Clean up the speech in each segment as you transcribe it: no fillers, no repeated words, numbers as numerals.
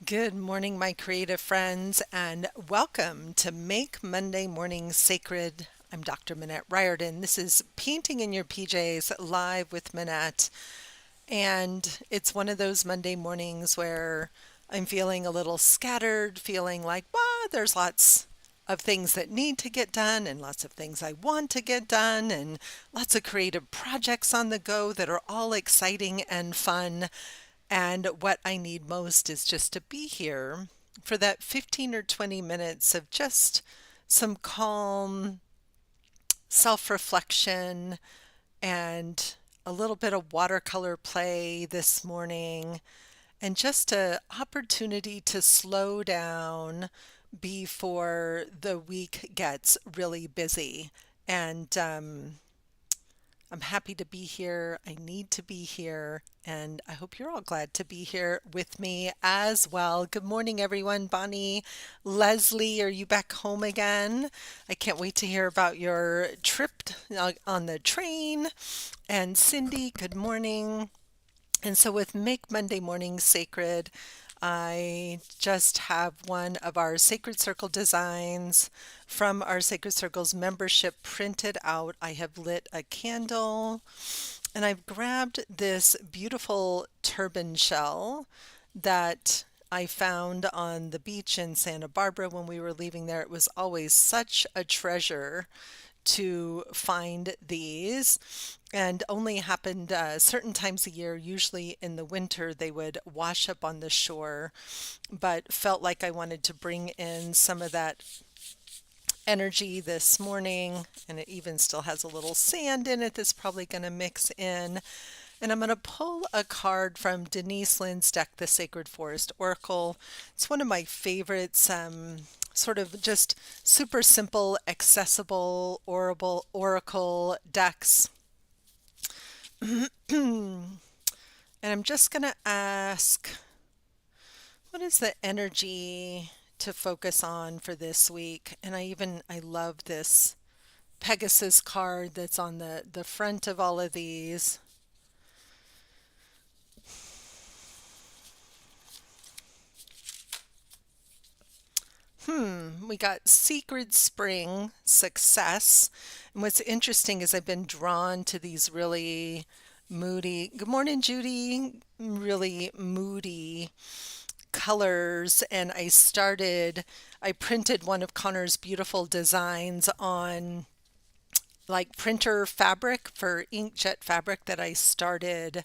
Good morning, my creative friends, and welcome to Make Monday Morning Sacred. I'm Dr. Minette Riordan. This is Painting in Your PJs live with Minette. And it's one of those Monday mornings where I'm feeling a little scattered, feeling like, wow, there's lots of things that need to get done and lots of things I want to get done and lots of creative projects on the go that are all exciting and fun. And what I need most is just to be here for that 15 or 20 minutes of just some calm self reflection and a little bit of watercolor play this morning, and just an opportunity to slow down before the week gets really busy. And I'm happy to be here. I need to be here. And I hope you're all glad to be here with me as well. Good morning, everyone. Bonnie, Leslie, are you back home again? I can't wait to hear about your trip on the train. And Cindy, good morning. And so, with Make Monday Morning Sacred, I just have one of our Sacred Circle designs from our Sacred Circles membership printed out. I have lit a candle and I've grabbed this beautiful turban shell that I found on the beach in Santa Barbara when we were leaving there. It was always such a treasure to find these, and only happened certain times a year. Usually in the winter they would wash up on the shore, but felt like I wanted to bring in some of that energy this morning, and it even still has a little sand in it that's probably going to mix in. And I'm going to pull a card from Denise Lynn's deck, the Sacred Forest Oracle. It's one of my favorites, sort of just super simple, accessible oracle decks. And I'm just going to ask, what is the energy to focus on for this week? And I love this Pegasus card that's on the front of all of these. We got Secret Spring Success. And what's interesting is I've been drawn to these really moody, good morning, Judy, really moody colors. And I printed one of Connor's beautiful designs on like printer fabric for inkjet fabric that I started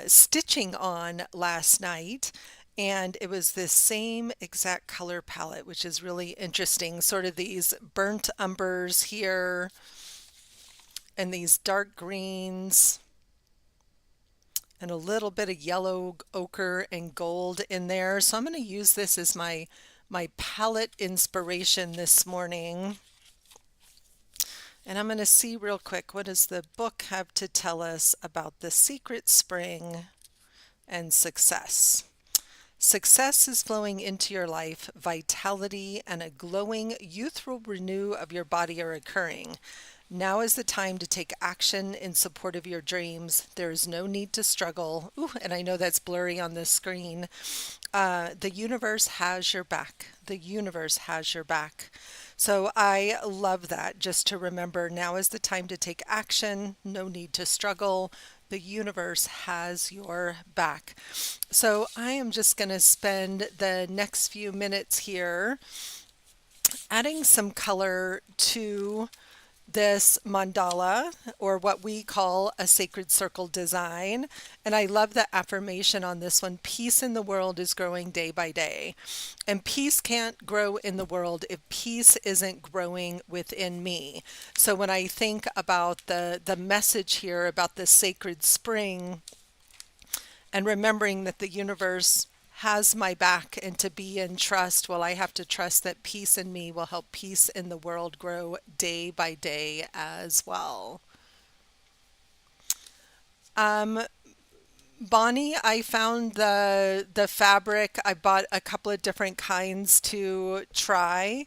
stitching on last night. And it was this same exact color palette, which is really interesting. Sort of these burnt umbers here and these dark greens and a little bit of yellow ochre and gold in there. So I'm going to use this as my palette inspiration this morning. And I'm going to see real quick, what does the book have to tell us about the secret spring and success? Success is flowing into your life. Vitality and a glowing, youthful renew of your body are occurring. Now is the time to take action in support of your dreams. There is no need to struggle. Ooh, and I know that's blurry on the screen. The universe has your back. The universe has your back. So I love that, just to remember now is the time to take action. No need to struggle. The universe has your back. So I am just going to spend the next few minutes here adding some color to this mandala, or what we call a sacred circle design. And I love the affirmation on this one: peace in the world is growing day by day. And peace can't grow in the world if peace isn't growing within me. So when I think about the message here about the sacred spring, and remembering that the universe has my back and to be in trust, well, I have to trust that peace in me will help peace in the world grow day by day as well. Um, Bonnie, I found the fabric. I bought a couple of different kinds to try.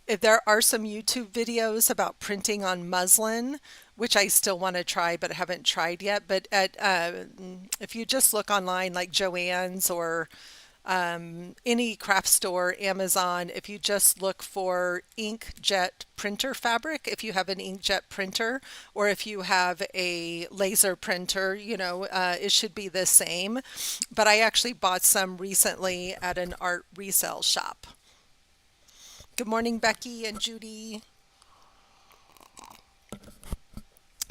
There are some YouTube videos about printing on muslin, which I still want to try but haven't tried yet. But if you just look online, like Joann's or any craft store, Amazon, if you just look for inkjet printer fabric, if you have an inkjet printer or if you have a laser printer, it should be the same. But I actually bought some recently at an art resale shop. Good morning, Becky and Judy.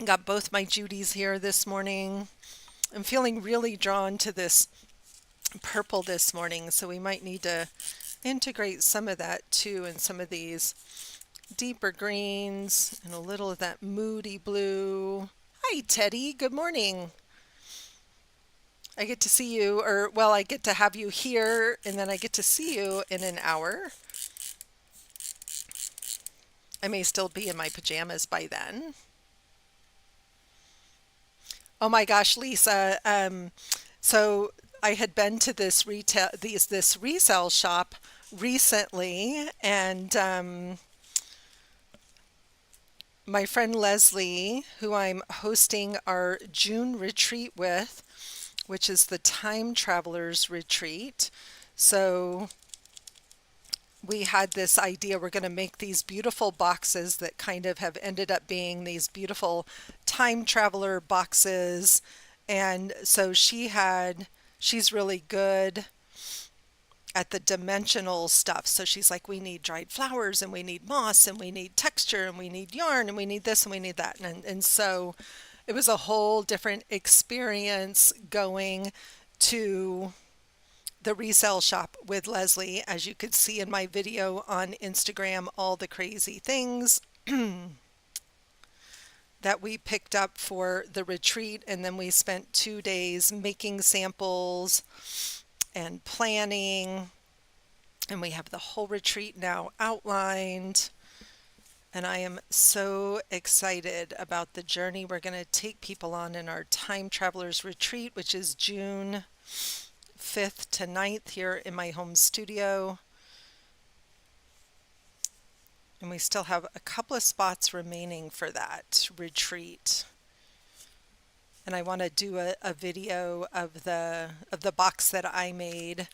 Got both my Judys here this morning. I'm feeling really drawn to this purple this morning, so we might need to integrate some of that too in some of these deeper greens and a little of that moody blue. Hi, Teddy. Good morning. I get to see you, or well, I get to have you here, and then I get to see you in an hour. I may still be in my pajamas by then. Oh my gosh, Lisa. So I had been to this resale shop recently, and my friend Leslie, who I'm hosting our June retreat with, which is the Time Travelers Retreat. So we had this idea we're going to make these beautiful boxes that kind of have ended up being these beautiful time traveler boxes. And so she's really good at the dimensional stuff. So she's like, we need dried flowers and we need moss and we need texture and we need yarn and we need this and we need that. And so it was a whole different experience going to the resale shop with Leslie. As you could see in my video on Instagram, all the crazy things that we picked up for the retreat. And then we spent 2 days making samples and planning. And we have the whole retreat now outlined. And I am so excited about the journey we're going to take people on in our Time Travelers Retreat, which is June 5th to 9th here in my home studio. And we still have a couple of spots remaining for that retreat. And I want to do a video of the box that I made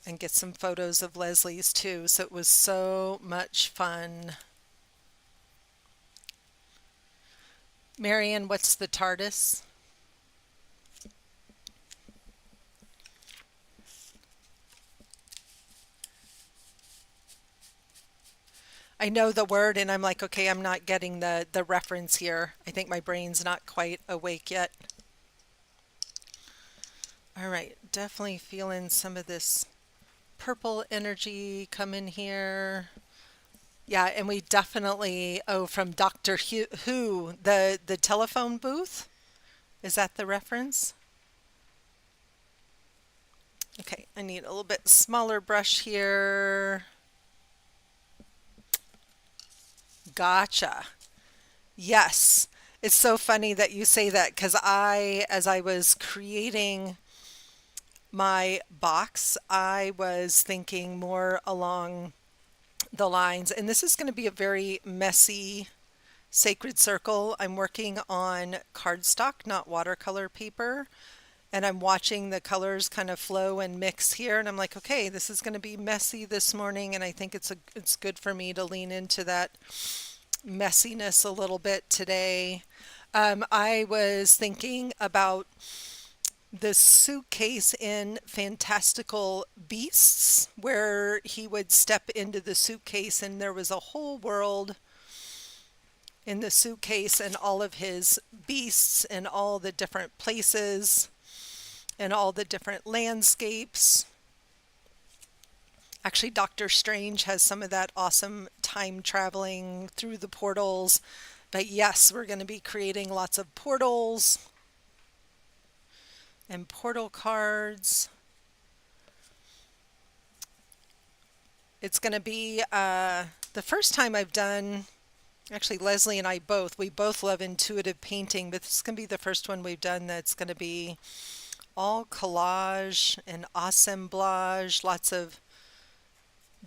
and get some photos of Leslie's too. So it was so much fun. Marion, what's the TARDIS? I know the word and I'm like, okay, I'm not getting the reference here. I think my brain's not quite awake yet. All right, definitely feeling some of this purple energy come in here. Yeah, and we definitely, from Doctor Who, the telephone booth. Is that the reference? Okay, I need a little bit smaller brush here. Gotcha. Yes. It's so funny that you say that because as I was creating my box, I was thinking more along the lines, and this is going to be a very messy sacred circle. I'm working on cardstock, not watercolor paper, and I'm watching the colors kind of flow and mix here, and I'm like, okay, this is going to be messy this morning, and I think it's good for me to lean into that messiness a little bit today. I was thinking about the suitcase in Fantastical Beasts, where he would step into the suitcase and there was a whole world in the suitcase and all of his beasts and all the different places and all the different landscapes. Actually, Doctor Strange has some of that awesome time traveling through the portals. But yes, we're going to be creating lots of portals and portal cards. It's going to be the first time I've done, actually Leslie and I we both love intuitive painting, but this is going to be the first one we've done that's going to be all collage and assemblage, lots of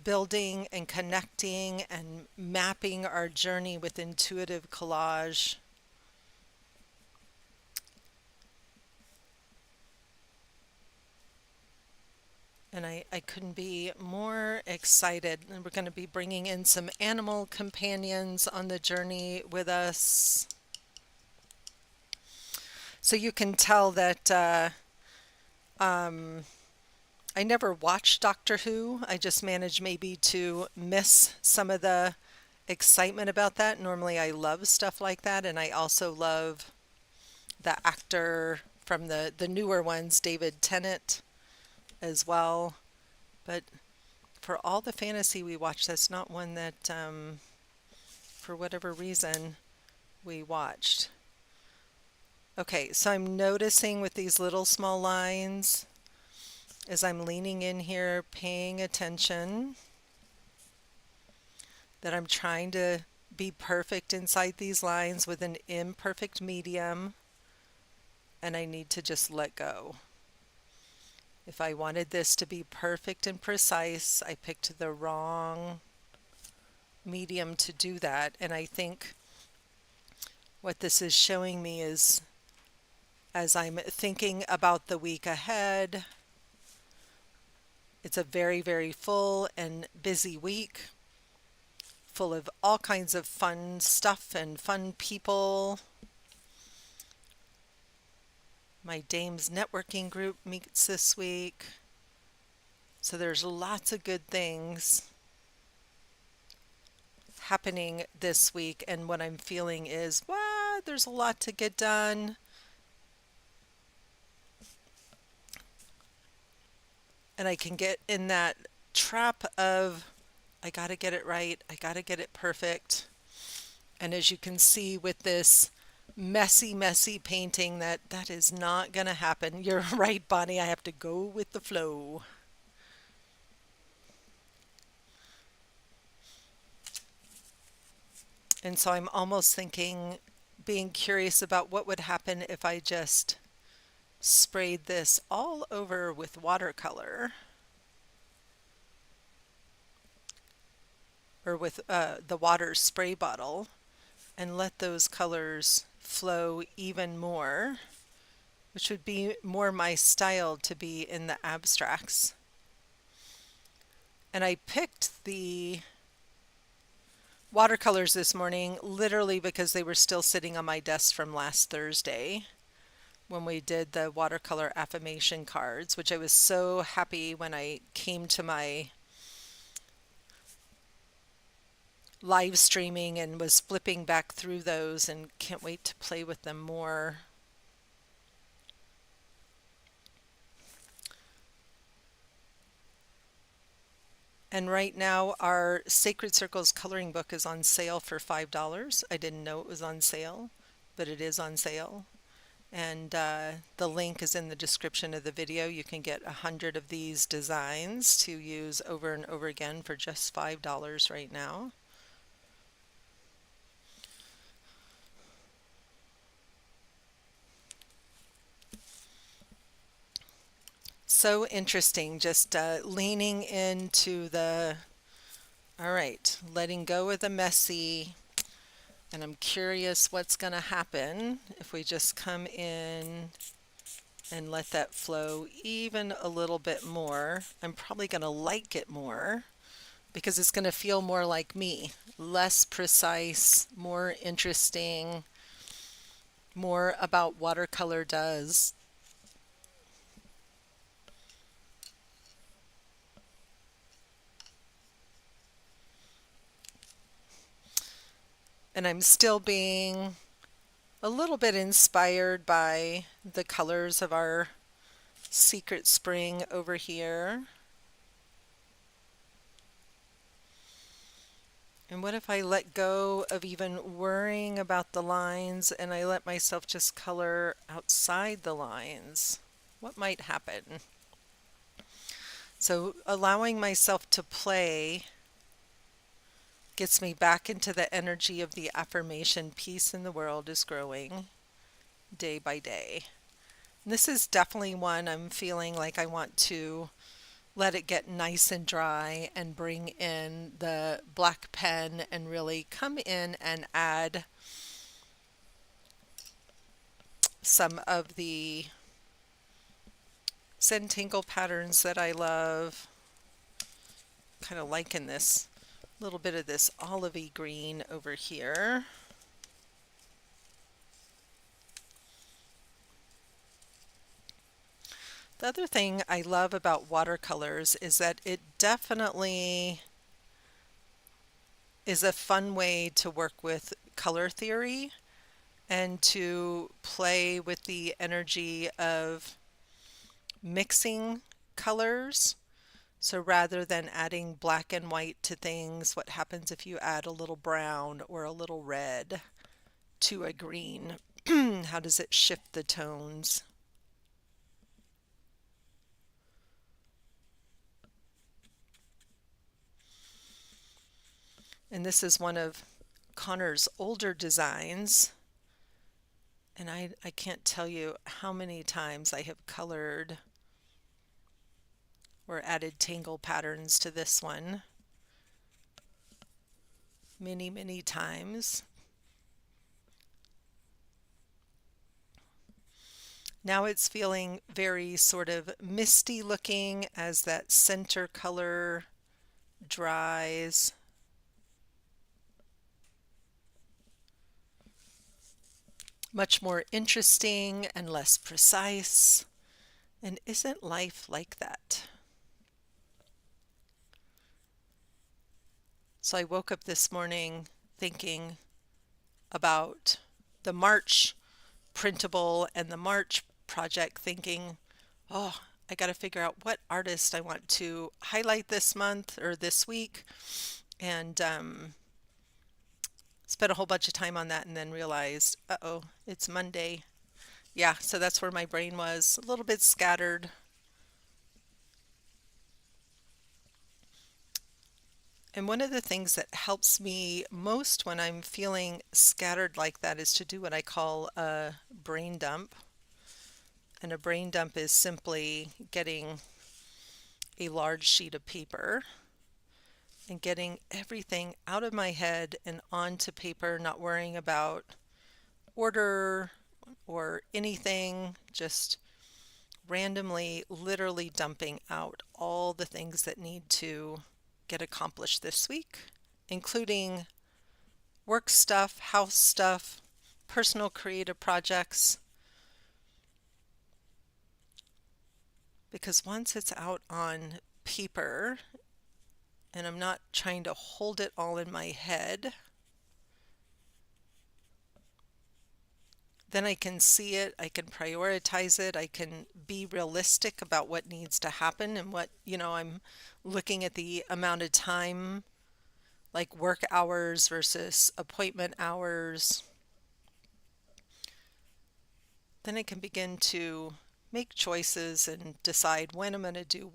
building and connecting and mapping our journey with intuitive collage. And I couldn't be more excited. And we're going to be bringing in some animal companions on the journey with us. So you can tell that I never watched Doctor Who. I just managed maybe to miss some of the excitement about that. Normally I love stuff like that, and I also love the actor from the newer ones, David Tennant, as well. But for all the fantasy we watch, that's not one that, for whatever reason, we watched. Okay, so I'm noticing with these little small lines as I'm leaning in here, paying attention, that I'm trying to be perfect inside these lines with an imperfect medium, and I need to just let go. If I wanted this to be perfect and precise, I picked the wrong medium to do that. And I think what this is showing me is, as I'm thinking about the week ahead, it's a very, very full and busy week, full of all kinds of fun stuff and fun people. My Dames networking group meets this week. So there's lots of good things happening this week, and what I'm feeling is, wow, there's a lot to get done. And I can get in that trap of, I got to get it right, I got to get it perfect. And as you can see with this messy, messy painting, that is not going to happen. You're right, Bonnie, I have to go with the flow. And so I'm almost thinking, being curious about what would happen if I just sprayed this all over with watercolor, or with the water spray bottle, and let those colors flow even more, which would be more my style to be in the abstracts. And I picked the watercolors this morning literally because they were still sitting on my desk from last Thursday when we did the watercolor affirmation cards, which I was so happy when I came to my live streaming and was flipping back through those, and can't wait to play with them more. And right now our Sacred Circles coloring book is on sale for $5. I didn't know it was on sale, but it is on sale. And the link is in the description of the video. You can get 100 of these designs to use over and over again for just $5 right now. So interesting, just leaning into the, all right, letting go of the messy. And I'm curious what's going to happen if we just come in and let that flow even a little bit more. I'm probably going to like it more because it's going to feel more like me, less precise, more interesting, more about watercolor does. And I'm still being a little bit inspired by the colors of our secret spring over here. And what if I let go of even worrying about the lines and I let myself just color outside the lines? What might happen? So allowing myself to play gets me back into the energy of the affirmation, peace in the world is growing day by day. And this is definitely one I'm feeling like I want to let it get nice and dry and bring in the black pen and really come in and add some of the zentangle patterns that I love. Kind of liking this little bit of this olivey green over here. The other thing I love about watercolors is that it definitely is a fun way to work with color theory and to play with the energy of mixing colors. So rather than adding black and white to things, what happens if you add a little brown or a little red to a green? How does it shift the tones? And this is one of Conner's older designs. And I can't tell you how many times I have colored or added tangle patterns to this one. Many, many times. Now it's feeling very sort of misty looking as that center color dries. Much more interesting and less precise. And isn't life like that? So I woke up this morning thinking about the March printable and the March project, thinking, oh, I got to figure out what artist I want to highlight this month or this week, and spent a whole bunch of time on that and then realized, uh-oh, it's Monday. Yeah, so that's where my brain was, a little bit scattered. And one of the things that helps me most when I'm feeling scattered like that is to do what I call a brain dump. And a brain dump is simply getting a large sheet of paper and getting everything out of my head and onto paper, not worrying about order or anything, just randomly, literally dumping out all the things that need to get accomplished this week, including work stuff, house stuff, personal creative projects. Because once it's out on paper and I'm not trying to hold it all in my head, then I can see it, I can prioritize it, I can be realistic about what needs to happen and what, I'm looking at the amount of time, like work hours versus appointment hours. Then I can begin to make choices and decide when I'm going to do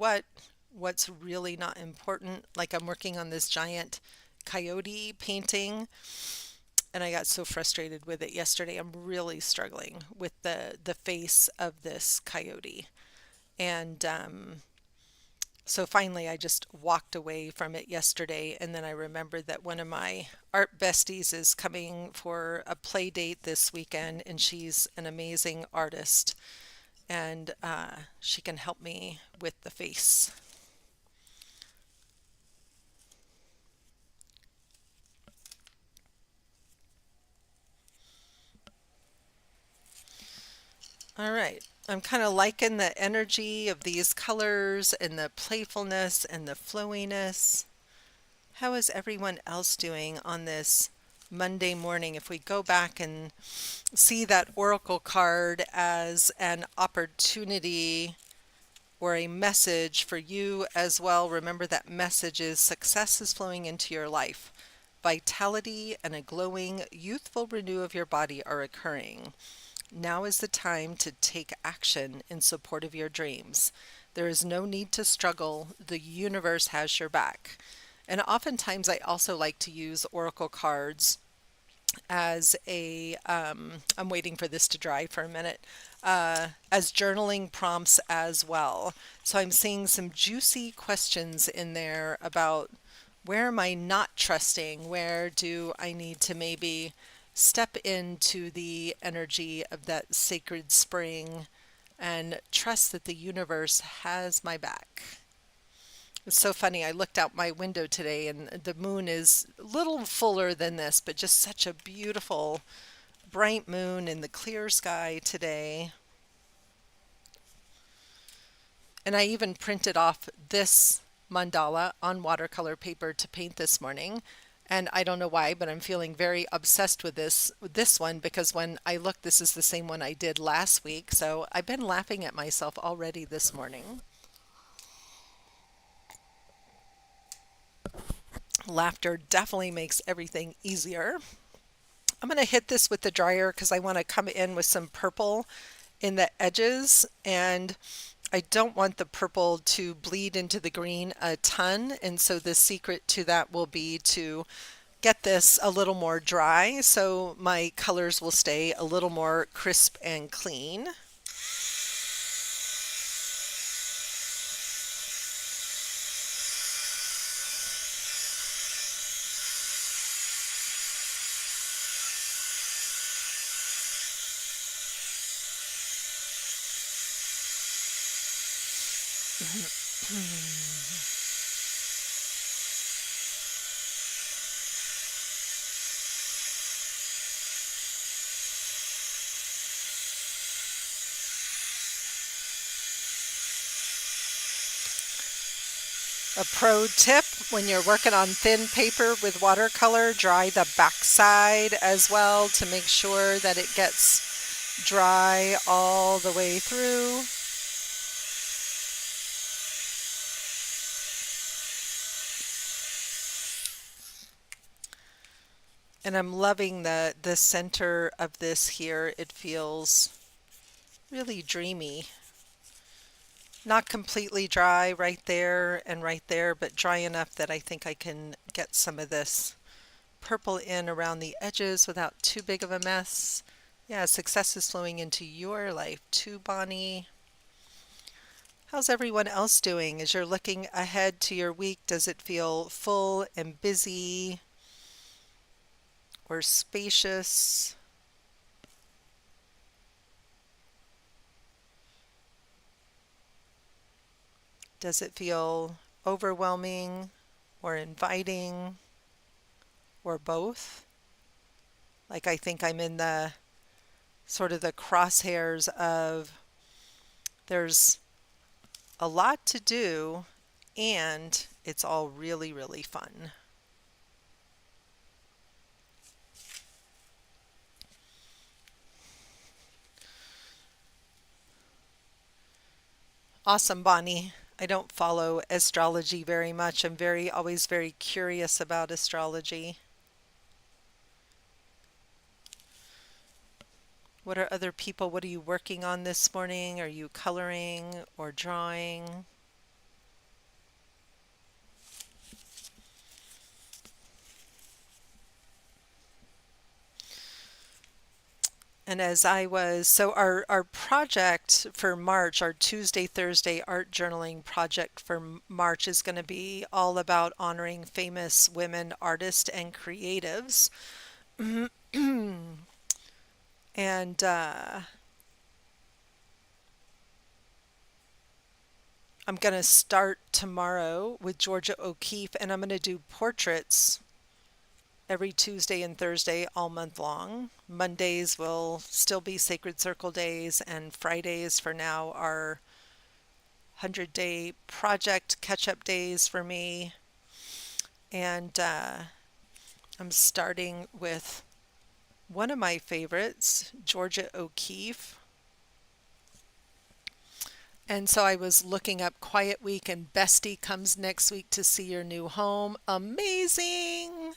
what's really not important. Like I'm working on this giant coyote painting and I got so frustrated with it yesterday. I'm really struggling with the face of this coyote. And so finally I just walked away from it yesterday, and then I remembered that one of my art besties is coming for a play date this weekend, and she's an amazing artist, and she can help me with the face. All right. I'm kind of liking the energy of these colors and the playfulness and the flowiness. How is everyone else doing on this Monday morning? If we go back and see that oracle card as an opportunity or a message for you as well, remember that message is success is flowing into your life. Vitality and a glowing, youthful renew of your body are occurring. Now is the time to take action in support of your dreams. There is no need to struggle. The universe has your back. And oftentimes I also like to use oracle cards as I'm waiting for this to dry for a minute, as journaling prompts as well. So I'm seeing some juicy questions in there about where am I not trusting? Where do I need to maybe step into the energy of that sacred spring and trust that the universe has my back. It's so funny. I looked out my window today and the moon is a little fuller than this, but just such a beautiful bright moon in the clear sky today. And I even printed off this mandala on watercolor paper to paint this morning. And I don't know why, but I'm feeling very obsessed with this one because when I look, this is the same one I did last week. So I've been laughing at myself already this morning. Laughter definitely makes everything easier. I'm going to hit this with the dryer because I want to come in with some purple in the edges, and I don't want the purple to bleed into the green a ton, and so the secret to that will be to get this a little more dry so my colors will stay a little more crisp and clean. A pro tip, when you're working on thin paper with watercolor, dry the backside as well to make sure that it gets dry all the way through. And I'm loving the center of this here. It feels really dreamy. Not completely dry right there and right there, but dry enough that I think I can get some of this purple in around the edges without too big of a mess. Yeah, success is flowing into your life too, Bonnie. How's everyone else doing? As you're looking ahead to your week, does it feel full and busy or spacious? Does it feel overwhelming or inviting or both? Like I think I'm in the sort of the crosshairs of there's a lot to do and it's all really, really fun. Awesome, Bonnie. I don't follow astrology very much. I'm always very curious about astrology. What are other people? What are you working on this morning? Are you coloring or drawing? And as I was, so our project for March, our Tuesday, Thursday art journaling project for March is going to be all about honoring famous women artists and creatives. And I'm going to start tomorrow with Georgia O'Keeffe, and I'm going to do portraits every Tuesday and Thursday all month long. Mondays will still be Sacred Circle days, and Fridays for now are 100-day project catch-up days for me. And I'm starting with one of my favorites, Georgia O'Keeffe. And so I was looking up Quiet Week, and Bestie comes next week to see your new home. Amazing!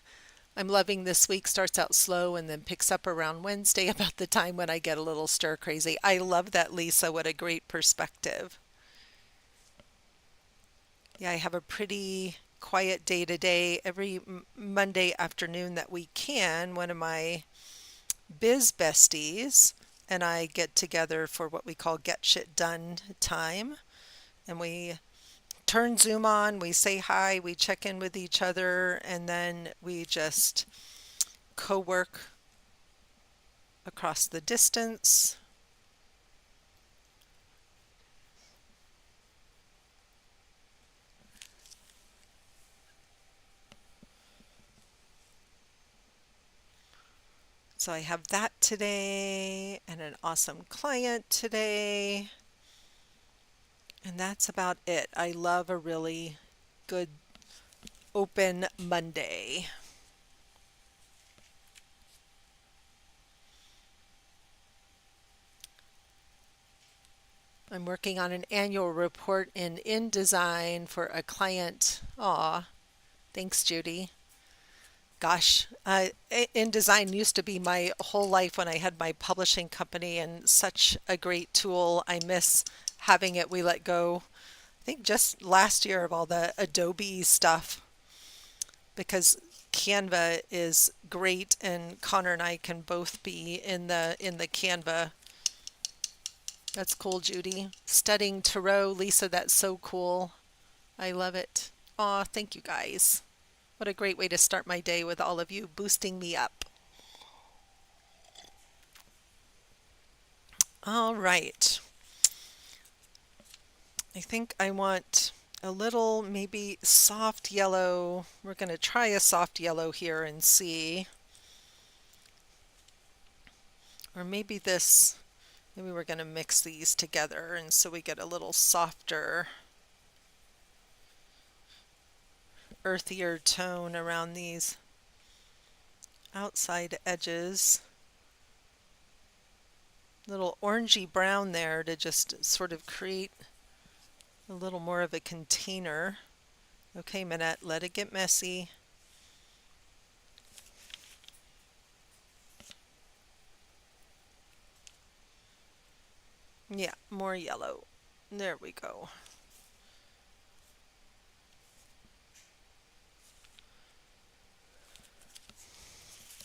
I'm loving this week. Starts out slow and then picks up around Wednesday, about the time when I get a little stir crazy. I love that, Lisa. What a great perspective. Yeah, I have a pretty quiet day today. Every Monday afternoon that we can, one of my biz besties and I get together for what we call get shit done time. And we turn Zoom on, we say hi, we check in with each other, and then we just co-work across the distance. So I have that today and an awesome client today. And that's about it. I love a really good open Monday. I'm working on an annual report in InDesign for a client. Aw, thanks, Judy. Gosh, InDesign used to be my whole life when I had my publishing company and such a great tool. I miss having it. We let go, I think just last year of all the Adobe stuff because Canva is great and Connor and I can both be in the Canva. That's cool, Judy. Studying tarot, Lisa, that's so cool. I love it. Aw, thank you guys. What a great way to start my day with all of you boosting me up. All right. I think I want a little maybe soft yellow. We're going to try a soft yellow here and see. Or maybe this, maybe we're going to mix these together and so we get a little softer, earthier tone around these outside edges. Little orangey brown there to just sort of create a little more of a container. Okay, Minette, let it get messy. Yeah, more yellow. There we go.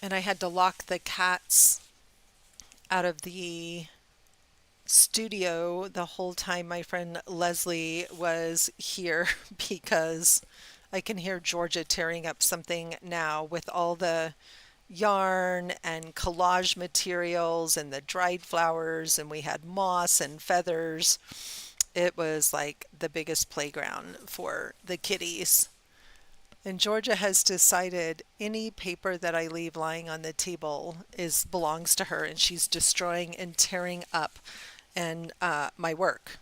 And I had to lock the cats out of the studio the whole time my friend Leslie was here because I can hear Georgia tearing up something now with all the yarn and collage materials and the dried flowers, and we had moss and feathers. It was like the biggest playground for the kitties. And Georgia has decided any paper that I leave lying on the table is belongs to her, and she's destroying and tearing up and my work.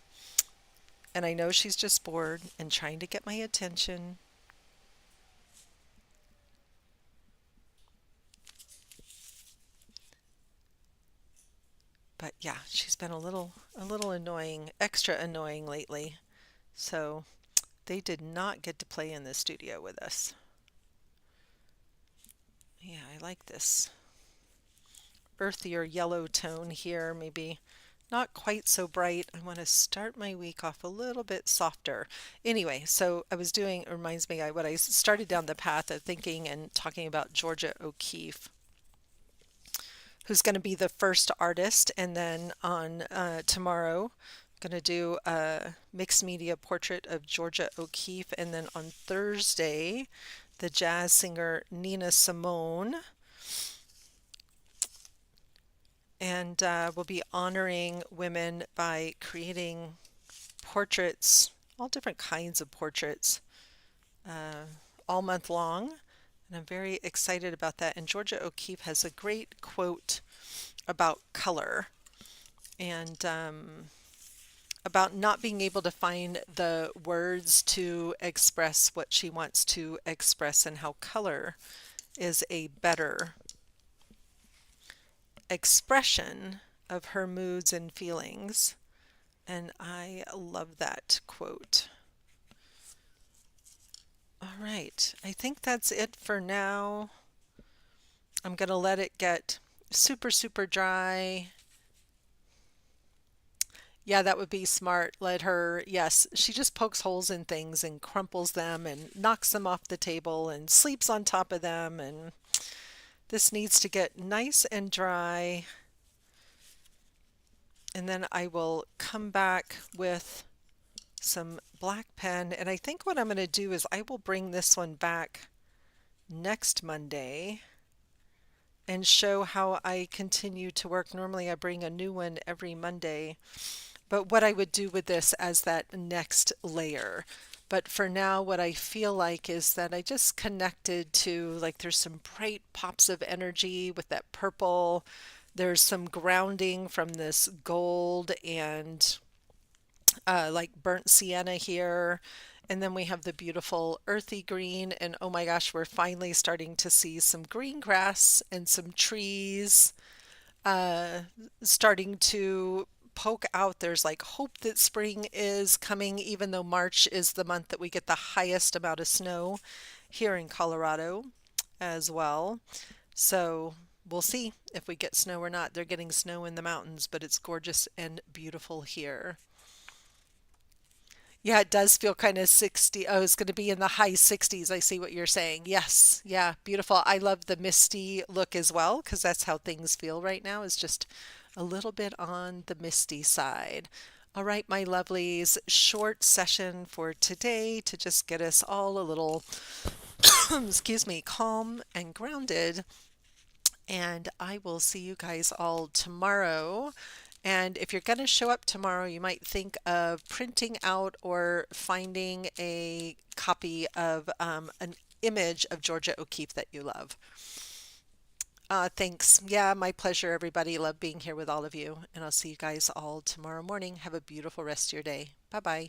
And I know she's just bored and trying to get my attention. But yeah, she's been a little annoying, extra annoying lately. So they did not get to play in the studio with us. Yeah, I like this earthier yellow tone here, maybe not quite so bright. I want to start my week off a little bit softer. Anyway, so I was doing, it reminds me, what I started down the path of thinking and talking about Georgia O'Keeffe, who's going to be the first artist. And then on tomorrow, I'm going to do a mixed media portrait of Georgia O'Keeffe. And then on Thursday, the jazz singer Nina Simone. And we'll be honoring women by creating portraits, all different kinds of portraits, uh, all month long. And I'm very excited about that. And Georgia O'Keeffe has a great quote about color and about not being able to find the words to express what she wants to express, and how color is a better expression of her moods and feelings. And I love that quote. All right, I think that's it for now. I'm going to let it get super, super dry. Yeah, that would be smart. Let her, yes, she just pokes holes in things and crumples them and knocks them off the table and sleeps on top of them. And this needs to get nice and dry. And then I will come back with some black pen. And I think what I'm going to do is I will bring this one back next Monday and show how I continue to work. Normally I bring a new one every Monday, but what I would do with this as that next layer. But for now, what I feel like is that I just connected to, like, there's some bright pops of energy with that purple. There's some grounding from this gold and like burnt sienna here. And then we have the beautiful earthy green. And oh my gosh, we're finally starting to see some green grass and some trees uh, starting to poke out. There's like hope that spring is coming, even though March is the month that we get the highest amount of snow here in Colorado as well. So we'll see if we get snow or not. They're getting snow in the mountains, but it's gorgeous and beautiful here. Yeah, it does feel kind of 60. Oh, it's going to be in the high 60s. I see what you're saying. Yes. Yeah, beautiful. I love the misty look as well because that's how things feel right now, is just a little bit on the misty side. All right, my lovelies, short session for today to just get us all a little, excuse me, calm and grounded. And I will see you guys all tomorrow. And if you're going to show up tomorrow, you might think of printing out or finding a copy of an image of Georgia O'Keeffe that you love. Thanks. Yeah, my pleasure, everybody. Love being here with all of you. And I'll see you guys all tomorrow morning. Have a beautiful rest of your day. Bye bye.